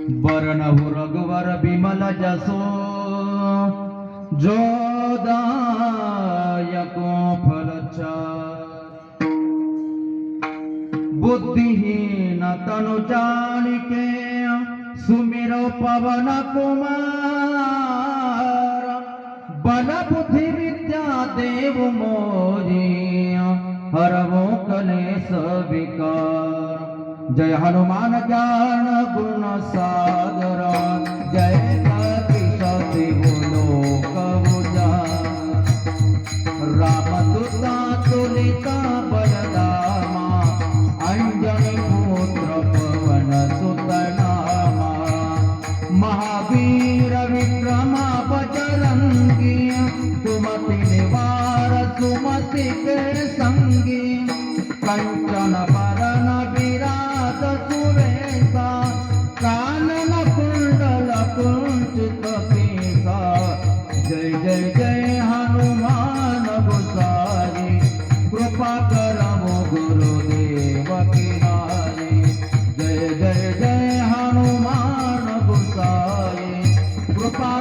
बरनहु रघुवर बिमल जसो जोदायको फलचारि। बुद्धिहीन तनु जानिके सुमिरो पवन कुमार। बल बुद्धि विद्या देव मोरी हरवो कलेश विकार। जय हनुमान ज्ञान गुण सागर जय कपीशति लोक उजागर। रामदूत तुलित बलधामा अंजनी पुत्र पवन सुत नामा। महावीर विक्रम बजरंगी सुमति निवार सुमति के संगी। कंचन बरन विराट सुवेशा कानन कुंडल कुंचित केसा। जय जय जय हनुमान गोसाई कृपा करमु गुरुदेव की नारी। जय जय जय हनुमान गोसाई कृपा